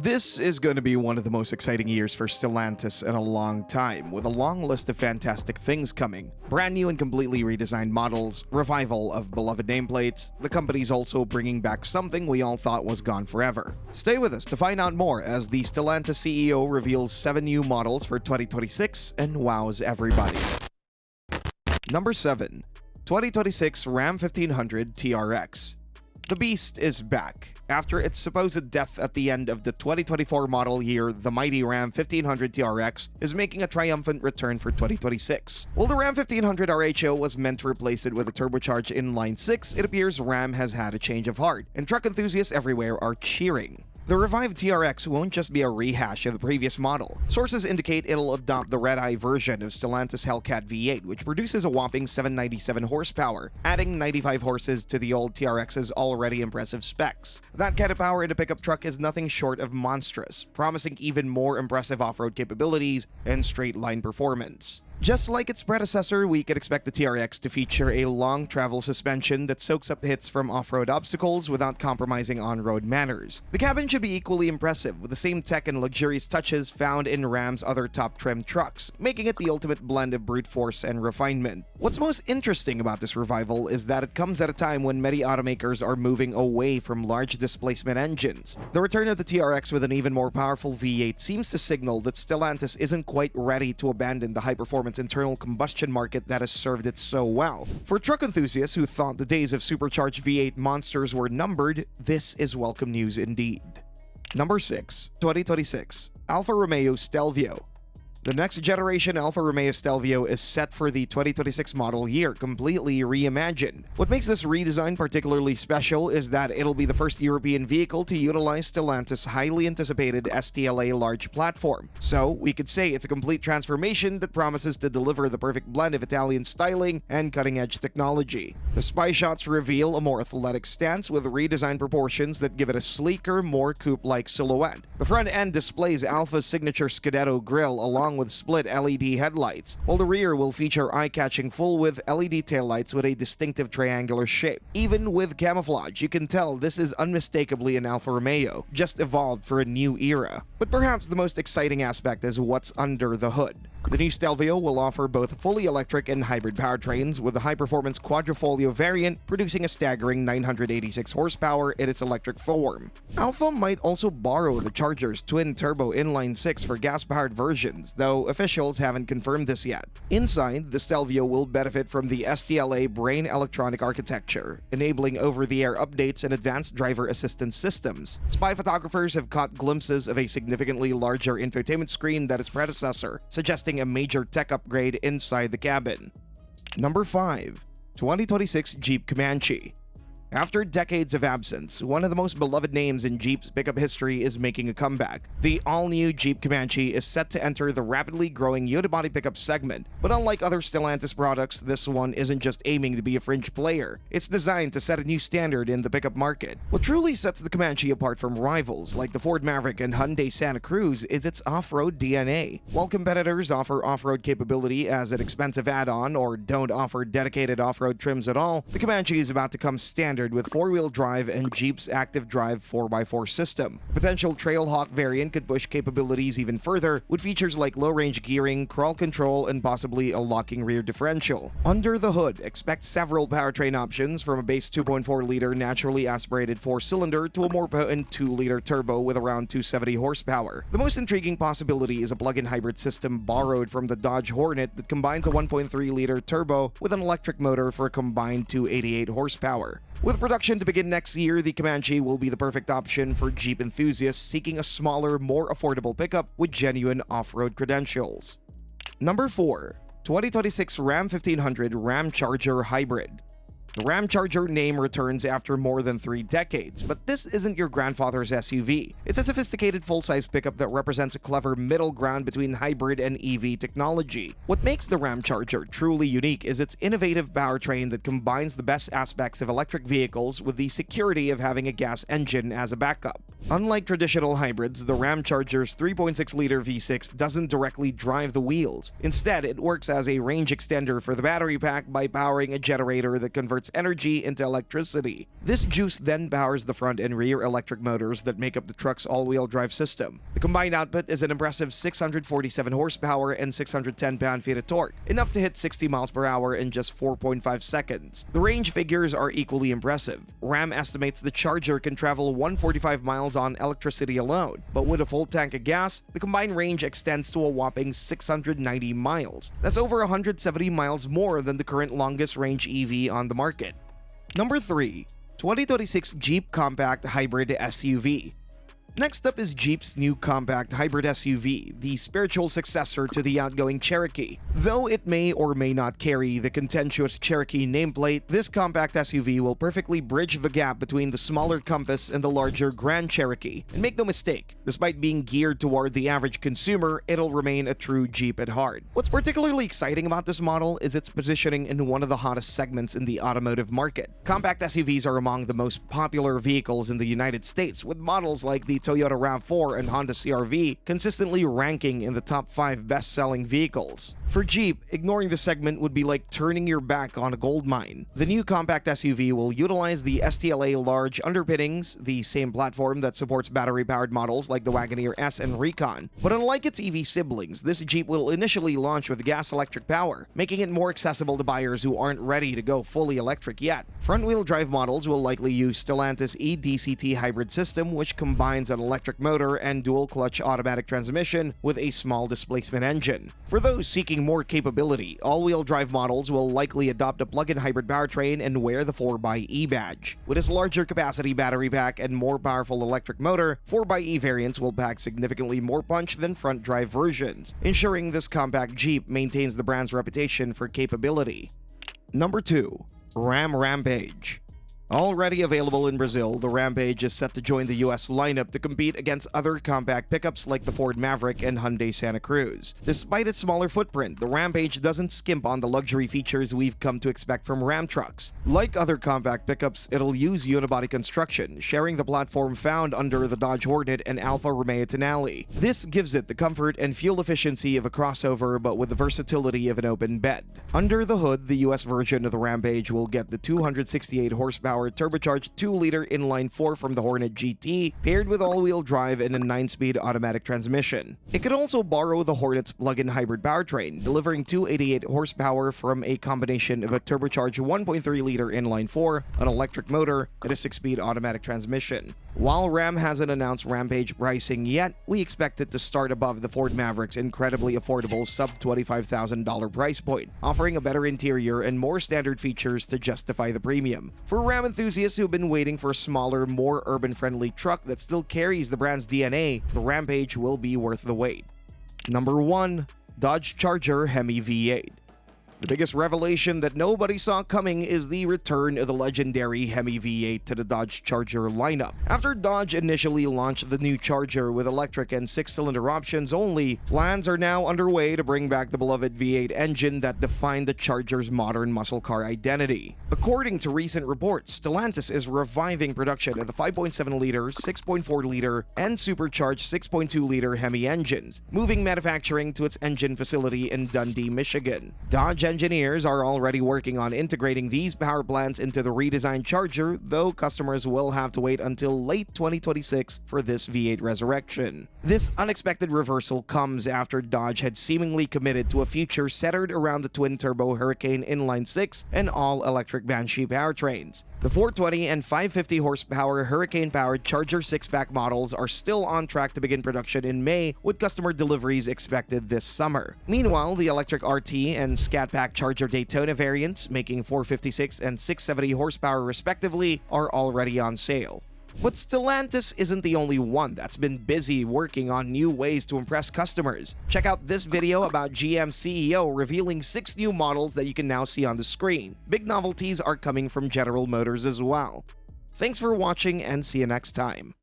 This is going to be one of the most exciting years for Stellantis in a long time, with a long list of fantastic things coming. Brand new and completely redesigned models, revival of beloved nameplates, the company's also bringing back something we all thought was gone forever. Stay with us to find out more as the Stellantis CEO reveals 7 new models for 2026 and wows everybody. Number 7. 2026 Ram 1500 TRX. The beast is back. After its supposed death at the end of the 2024 model year, the mighty Ram 1500 TRX is making a triumphant return for 2026. While the Ram 1500 RHO was meant to replace it with a turbocharged inline 6, it appears Ram has had a change of heart, and truck enthusiasts everywhere are cheering. The revived TRX won't just be a rehash of the previous model. Sources indicate it'll adopt the red-eye version of Stellantis Hellcat V8, which produces a whopping 797 horsepower, adding 95 horses to the old TRX's already impressive specs. That kind of power in a pickup truck is nothing short of monstrous, promising even more impressive off-road capabilities and straight-line performance. Just like its predecessor, we could expect the TRX to feature a long travel suspension that soaks up hits from off-road obstacles without compromising on-road manners. The cabin should be equally impressive, with the same tech and luxurious touches found in Ram's other top-trim trucks, making it the ultimate blend of brute force and refinement. What's most interesting about this revival is that it comes at a time when many automakers are moving away from large displacement engines. The return of the TRX with an even more powerful V8 seems to signal that Stellantis isn't quite ready to abandon the high-performance internal combustion market that has served it so well. For truck enthusiasts who thought the days of supercharged V8 monsters were numbered, this is welcome news indeed. Number 6. 2026 Alfa Romeo Stelvio. The next generation Alfa Romeo Stelvio is set for the 2026 model year, completely reimagined. What makes this redesign particularly special is that it'll be the first European vehicle to utilize Stellantis' highly anticipated STLA large platform. So, we could say it's a complete transformation that promises to deliver the perfect blend of Italian styling and cutting-edge technology. The spy shots reveal a more athletic stance with redesigned proportions that give it a sleeker, more coupe-like silhouette. The front end displays Alfa's signature Scudetto grille along with split LED headlights, while the rear will feature eye-catching full-width LED taillights with a distinctive triangular shape. Even with camouflage, you can tell this is unmistakably an Alfa Romeo, just evolved for a new era. But perhaps the most exciting aspect is what's under the hood. The new Stelvio will offer both fully electric and hybrid powertrains, with the high-performance Quadrifoglio variant producing a staggering 986 horsepower in its electric form. Alfa might also borrow the Charger's twin-turbo inline-6 for gas-powered versions, though officials haven't confirmed this yet. Inside, the Stelvio will benefit from the STLA brain electronic architecture, enabling over-the-air updates and advanced driver assistance systems. Spy photographers have caught glimpses of a significantly larger infotainment screen than its predecessor, suggesting a major tech upgrade inside the cabin. Number 5. 2026 Jeep Comanche. After decades of absence, one of the most beloved names in Jeep's pickup history is making a comeback. The all-new Jeep Comanche is set to enter the rapidly growing unibody pickup segment, but unlike other Stellantis products, this one isn't just aiming to be a fringe player. It's designed to set a new standard in the pickup market. What truly sets the Comanche apart from rivals like the Ford Maverick and Hyundai Santa Cruz is its off-road DNA. While competitors offer off-road capability as an expensive add-on or don't offer dedicated off-road trims at all, the Comanche is about to come standard with four-wheel drive and Jeep's active drive 4x4 system. The potential Trailhawk variant could push capabilities even further, with features like low-range gearing, crawl control, and possibly a locking rear differential. Under the hood, expect several powertrain options, from a base 2.4-liter naturally aspirated 4-cylinder to a more potent 2-liter turbo with around 270 horsepower. The most intriguing possibility is a plug-in hybrid system borrowed from the Dodge Hornet that combines a 1.3-liter turbo with an electric motor for a combined 288 horsepower. With production to begin next year, the Comanche will be the perfect option for Jeep enthusiasts seeking a smaller, more affordable pickup with genuine off-road credentials. Number 4. 2026 Ram 1500 Ramcharger Hybrid. The Ramcharger name returns after more than 3 decades, but this isn't your grandfather's SUV. It's a sophisticated full-size pickup that represents a clever middle ground between hybrid and EV technology. What makes the Ramcharger truly unique is its innovative powertrain that combines the best aspects of electric vehicles with the security of having a gas engine as a backup. Unlike traditional hybrids, the Ramcharger's 3.6-liter V6 doesn't directly drive the wheels. Instead, it works as a range extender for the battery pack by powering a generator that converts converts energy into electricity. This juice then powers the front and rear electric motors that make up the truck's all-wheel drive system. The combined output is an impressive 647 horsepower and 610 pound-feet of torque, enough to hit 60 miles per hour in just 4.5 seconds. The range figures are equally impressive. Ram estimates the Charger can travel 145 miles on electricity alone, but with a full tank of gas, the combined range extends to a whopping 690 miles. That's over 170 miles more than the current longest range EV on the market. Number 3. 2026 Jeep Compact Hybrid SUV. Next up is Jeep's new compact hybrid SUV, the spiritual successor to the outgoing Cherokee. Though it may or may not carry the contentious Cherokee nameplate, this compact SUV will perfectly bridge the gap between the smaller Compass and the larger Grand Cherokee. And make no mistake, despite being geared toward the average consumer, it'll remain a true Jeep at heart. What's particularly exciting about this model is its positioning in one of the hottest segments in the automotive market. Compact SUVs are among the most popular vehicles in the United States, with models like the Toyota RAV4 and Honda CR-V consistently ranking in the top 5 best-selling vehicles. For Jeep, ignoring the segment would be like turning your back on a gold mine. The new compact SUV will utilize the STLA large underpinnings, the same platform that supports battery-powered models like the Wagoneer S and Recon. But unlike its EV siblings, this Jeep will initially launch with gas-electric power, making it more accessible to buyers who aren't ready to go fully electric yet. Front-wheel drive models will likely use Stellantis eDCT hybrid system, which combines an electric motor and dual-clutch automatic transmission with a small displacement engine. For those seeking more capability, all-wheel drive models will likely adopt a plug-in hybrid powertrain and wear the 4xe badge. With its larger capacity battery pack and more powerful electric motor, 4xe variants will pack significantly more punch than front-drive versions, ensuring this compact Jeep maintains the brand's reputation for capability. Number 2. Ram Rampage. Already available in Brazil, the Rampage is set to join the US lineup to compete against other compact pickups like the Ford Maverick and Hyundai Santa Cruz. Despite its smaller footprint, the Rampage doesn't skimp on the luxury features we've come to expect from Ram trucks. Like other compact pickups, it'll use unibody construction, sharing the platform found under the Dodge Hornet and Alfa Romeo Tonale. This gives it the comfort and fuel efficiency of a crossover, but with the versatility of an open bed. Under the hood, the US version of the Rampage will get the 268 horsepower turbocharged 2-liter inline-4 from the Hornet GT, paired with all-wheel drive and a 9-speed automatic transmission. It could also borrow the Hornet's plug-in hybrid powertrain, delivering 288 horsepower from a combination of a turbocharged 1.3-liter inline-4, an electric motor, and a 6-speed automatic transmission. While Ram hasn't announced Rampage pricing yet, we expect it to start above the Ford Maverick's incredibly affordable sub-$25,000 price point, offering a better interior and more standard features to justify the premium. For Ram enthusiasts who've been waiting for a smaller, more urban-friendly truck that still carries the brand's DNA, the Rampage will be worth the wait. Number 1. Dodge Charger Hemi V8. The biggest revelation that nobody saw coming is the return of the legendary Hemi V8 to the Dodge Charger lineup. After Dodge initially launched the new Charger with electric and 6-cylinder options only, plans are now underway to bring back the beloved V8 engine that defined the Charger's modern muscle car identity. According to recent reports, Stellantis is reviving production of the 5.7-liter, 6.4-liter, and supercharged 6.2-liter Hemi engines, moving manufacturing to its engine facility in Dundee, Michigan. Dodge engineers are already working on integrating these power plants into the redesigned Charger, though customers will have to wait until late 2026 for this V8 resurrection. This unexpected reversal comes after Dodge had seemingly committed to a future centered around the twin-turbo Hurricane inline-6 and all-electric Banshee powertrains. The 420 and 550 horsepower Hurricane-powered Charger 6-pack models are still on track to begin production in May, with customer deliveries expected this summer. Meanwhile, the electric RT and Scat Pack Charger Daytona variants, making 456 and 670 horsepower respectively, are already on sale. But Stellantis isn't the only one that's been busy working on new ways to impress customers. Check out this video about GM CEO revealing 6 new models that you can now see on the screen. Big novelties are coming from General Motors as well. Thanks for watching and see you next time.